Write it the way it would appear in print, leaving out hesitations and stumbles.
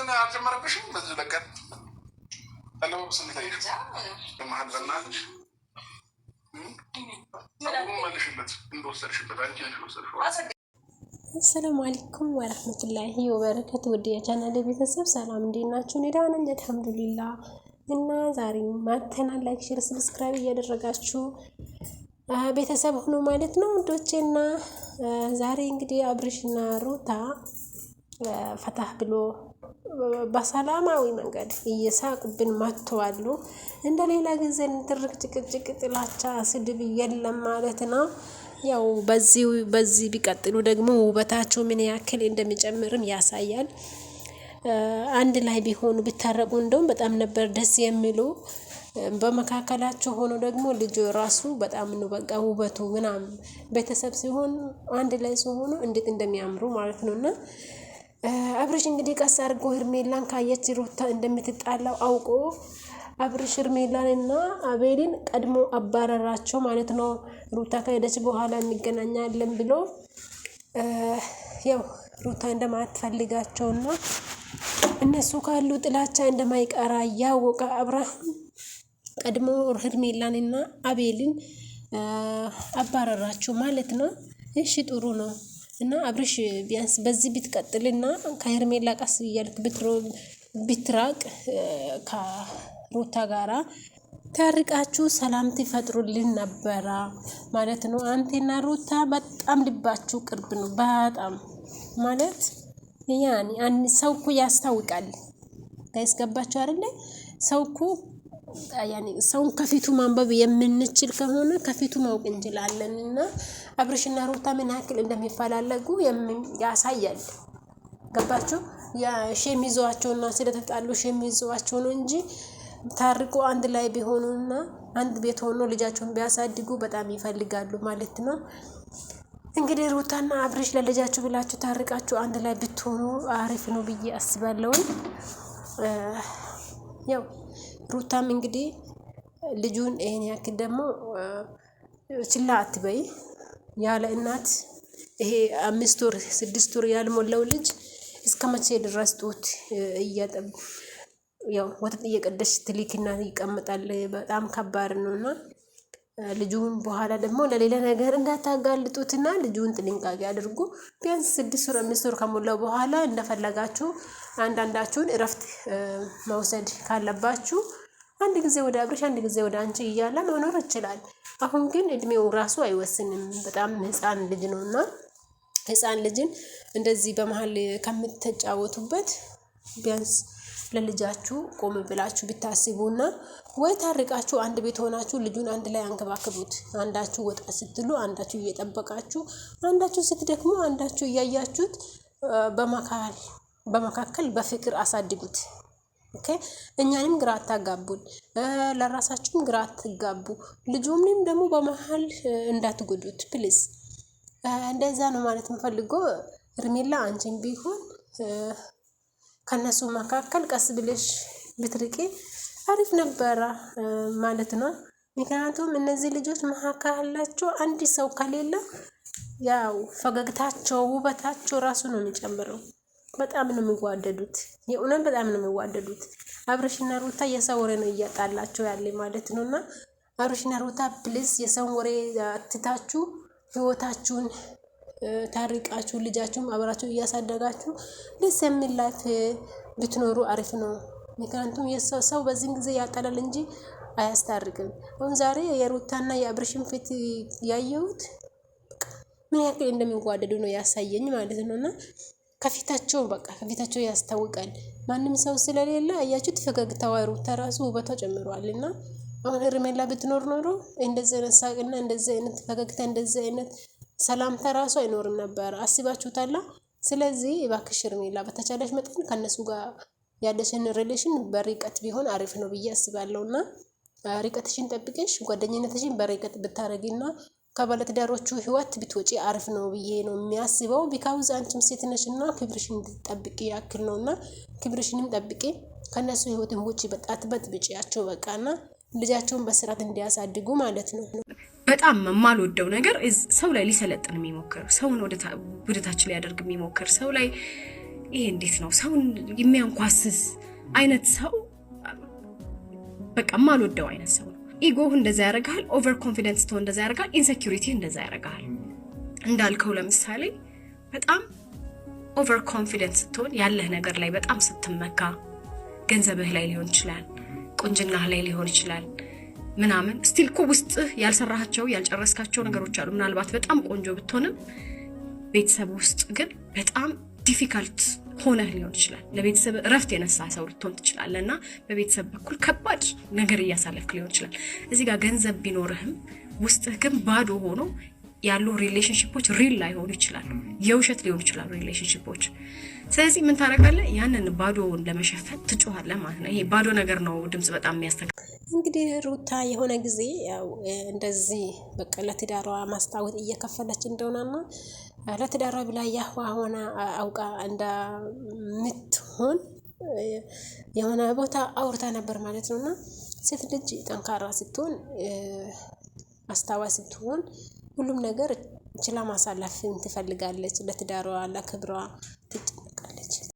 ምን አልጀመረብሽም? በዚህ ለቀን አለው ስንታይ በመሀል በእናትሽ መልሽለት እንደወሰድሽበት አንቺ ነሽ ወሰድሽው። አሰላሙ አለይኩም ወራህመቱላሂ ወበረካቱ። ውድ የቻናሌ ቤተሰብ ሰላም እንዴት ናችሁ? እኔ ደህና ነኝ አልሐምዱሊላህ። እና ዛሬ ማተናል ላይክ፣ ሼር፣ ሰብስክራይብ እያደረጋችሁ ቤተሰብ ሁኑ ማለት ነው ውዶቼና ዛሬ እንግዲህ አብርሽና ሩታ ፈታህ ብሎ በሰላማዊ መንገድ እየሳቁብን መጥተዋል። እንደ ሌላ ጊዜ ንትርክ፣ ጭቅጭቅ፣ ጥላቻ፣ ስድብ የለም ማለት ነው። ያው በዚህ ቢቀጥሉ ደግሞ ውበታቸው ምን ያክል እንደሚጨምርም ያሳያል። አንድ ላይ ቢሆኑ ቢታረቁ እንደውም በጣም ነበር ደስ የሚሉ። በመካከላቸው ሆኖ ደግሞ ልጅ ራሱ በጣም ነው በቃ ውበቱ ምናምን ቤተሰብ ሲሆን አንድ ላይ ሲሆኑ እንዴት እንደሚያምሩ ማለት ነውና አብርሽ እንግዲህ ቀስ አድርጎ ሄርሜላን ካየች ሩታ እንደምትጣላው አውቆ አብርሽ ሄርሜላንና አቤልን ቀድሞ አባረራቸው ማለት ነው። ሩታ ከሄደች በኋላ እንገናኛለን ብሎ ያው ሩታ እንደማትፈልጋቸውና እነሱ ካሉ ጥላቻ እንደማይቀራ ያወቀ አብርሃም ቀድሞ ሄርሜላንና አቤልን አባረራቸው ማለት ነው። እሺ ጥሩ ነው። እና አብርሽ ቢያንስ በዚህ ብትቀጥልና ከሄርሜላ ቀስ እያልክ ብትራቅ ከሩታ ጋራ ታርቃችሁ ሰላም ትፈጥሩልን ነበረ ማለት ነው። አንተና ሩታ በጣም ልባችሁ ቅርብ ነው። በጣም ማለት ያኒ ሰው እኮ ያስታውቃል። ታይስገባችሁ አይደለ? ሰው እኮ ያኒ ሰውን ከፊቱ ማንበብ የምንችል ከሆነ ከፊቱ ማወቅ እንችላለንና አብርሽና ሩታ ምን ያክል እንደሚፈላለጉ ያሳያል። ገባችሁ? ያ ሸሚዟቸውና ስለተጣሉ ሸሚዟቸው ነው እንጂ ታርቆ አንድ ላይ ቢሆኑና አንድ ቤት ሆኖ ልጃቸውን ቢያሳድጉ በጣም ይፈልጋሉ ማለት ነው። እንግዲህ ሩታና አብርሽ ለልጃችሁ ብላችሁ ታርቃችሁ አንድ ላይ ብትሆኑ አሪፍ ነው ብዬ አስባለሁ። ያው ሩታም እንግዲህ ልጁን ይሄን ያክል ደግሞ ችላ አትበይ። ያለ እናት ይሄ 5 ወር 6 ወር ያልሞላው ልጅ እስከ መቼ ድረስ ጡት እያጠቡ ያው ወተት እየቀደሽ ትሊክና ይቀመጣል? በጣም ከባድ ነውና ልጁን በኋላ ደግሞ ለሌላ ነገር እንዳታጋልጡትና ልጁን ጥንቃቄ አድርጉ። ቢያንስ 6 ወር 5 ወር ከሞላው በኋላ እንደፈለጋችሁ አንዳንዳችሁን እረፍት መውሰድ ካለባችሁ አንድ ጊዜ ወደ አብርሽ አንድ ጊዜ ወደ አንቺ እያለ መኖር ይችላል። አሁን ግን እድሜው ራሱ አይወስንም። በጣም ህፃን ልጅ ነውና ህፃን ልጅን እንደዚህ በመሃል ከምትጫወቱበት ቢያንስ ለልጃችሁ ቆም ብላችሁ ብታስቡና ወይ ታርቃችሁ አንድ ቤት ሆናችሁ ልጁን አንድ ላይ አንከባክቡት። አንዳችሁ ወጣ ስትሉ አንዳችሁ እየጠበቃችሁ፣ አንዳችሁ ስትደክሙ አንዳችሁ እያያችሁት በመካከል በፍቅር አሳድጉት። ኦኬ። እኛንም ግራ አታጋቡን፣ ለራሳችሁም ግራ አትጋቡ። ልጁንም ደግሞ በመሃል እንዳትጎዱት ፕሊዝ። እንደዛ ነው ማለት የምፈልገው። ሄርሜላ አንቺን ቢሆን ከነሱ መካከል ቀስ ብለሽ ብትርቂ አሪፍ ነበረ ማለት ነው። ምክንያቱም እነዚህ ልጆች መካከላቸው አንድ ሰው ከሌለ ያው ፈገግታቸው ውበታቸው ራሱ ነው የሚጨምረው። በጣም ነው የሚዋደዱት። የእውነት በጣም ነው የሚዋደዱት። አብርሽና ሩታ የሰው ወሬ ነው እያጣላቸው ያለ ማለት ነውና አብርሽና ሩታ ፕሊዝ የሰው ወሬ አትታችሁ ህይወታችሁን ታሪቃችሁ ልጃችሁም አብራችሁ እያሳደጋችሁ ደስ የሚል ላይፍ ብትኖሩ አሪፍ ነው። ምክንያቱም ሰው በዚህ ጊዜ ያጣላል እንጂ አያስታርቅም። አሁን ዛሬ የሩታና የአብርሽን ፊት ያየሁት ምን ያክል እንደሚዋደዱ ነው ያሳየኝ ማለት ነውና ከፊታቸው ያስታውቃል። ማንም ሰው ስለሌለ አያችሁት ፈገግታዋ ሩታ ራሱ ውበቷ ጨምሯልና አሁን ሄርሜላ ብትኖር ኖሮ እንደዚህ አይነት ሳቅና እንደዚህ አይነት ፈገግታ እንደዚህ አይነት ሰላምታ ራሱ አይኖርም ነበር። አስባችሁታላ? ስለዚህ እባክሽ ሄርሜላ በተቻለሽ መጠን ከነሱ ጋር ያለሽን ሪሌሽን በርቀት ቢሆን አሪፍ ነው ብዬ አስባለሁና ርቀትሽን ጠብቀሽ ጓደኝነትሽን በርቀት ብታረጊና ከባለትዳሮቹ ህይወት ብትወጪ አሪፍ ነው ብዬ ነው የሚያስበው። ቢካውዝ አንቺም ሴት ነሽና ክብርሽን እንድትጠብቂ ያክል ነውና ክብርሽንም ጠብቂ። ከነሱ ህይወትን ውጪ በጣትበት ብጪያቸው በቃና ልጃቸውን በስርዓት እንዲያሳድጉ ማለት ነው። በጣም የማልወደው ነገር ሰው ላይ ሊሰለጥን የሚሞክር ሰውን ወደ ታች ሊያደርግ የሚሞክር ሰው ላይ ይሄ እንዴት ነው ሰውን የሚያንኳስስ አይነት ሰው በቃ ማልወደው አይነት ሰው ነው። ኢጎ እንደዛ ያረጋል፣ ኦቨር ኮንፊደንስ ተው እንደዛ ያረጋል፣ ኢንሴኩሪቲ እንደዛ ያረጋል። እንዳልከው ለምሳሌ በጣም ኦቨር ኮንፊደንስ ስትሆን ያለህ ነገር ላይ በጣም ስትመካ ገንዘብህ ላይ ሊሆን ይችላል፣ ቁንጅናህ ላይ ሊሆን ይችላል ምናምን ስቲል እኮ ውስጥህ ያልሰራሃቸው ያልጨረስካቸው ነገሮች አሉ። ምናልባት በጣም ቆንጆ ብትሆንም ቤተሰብ ውስጥ ግን በጣም ዲፊካልት ሆነህ ሊሆን ይችላል። ለቤተሰብ እረፍት የነሳ ሰው ልትሆን ትችላለህ እና በቤተሰብ በኩል ከባድ ነገር እያሳለፍክ ሊሆን ይችላል። እዚህ ጋር ገንዘብ ቢኖርህም ውስጥህ ግን ባዶ ሆኖ ያሉ ሪሌሽንሺፖች ሪል ላይሆኑ ይችላሉ፣ የውሸት ሊሆኑ ይችላሉ ሪሌሽንሺፖች። ስለዚህ ምን ታደርጋለህ? ያንን ባዶውን ለመሸፈን ትጮሃለህ ማለት ነው። ይሄ ባዶ ነገር ነው ድምጽ በጣም የሚያስተጋባ። እንግዲህ ሩታ የሆነ ጊዜ ያው እንደዚህ በቃ ለትዳሯ ማስታወት እየከፈለች እንደሆነና ለትዳሯ ብላ ያህዋ ሆና አውቃ እንደምትሆን የሆነ ቦታ አውርታ ነበር ማለት ነውና ሴት ልጅ ጠንካራ ስትሆን አስታዋይ ስትሆን ሁሉም ነገር ችላ ማሳለፍ ትፈልጋለች። ለትዳሯ ለክብሯ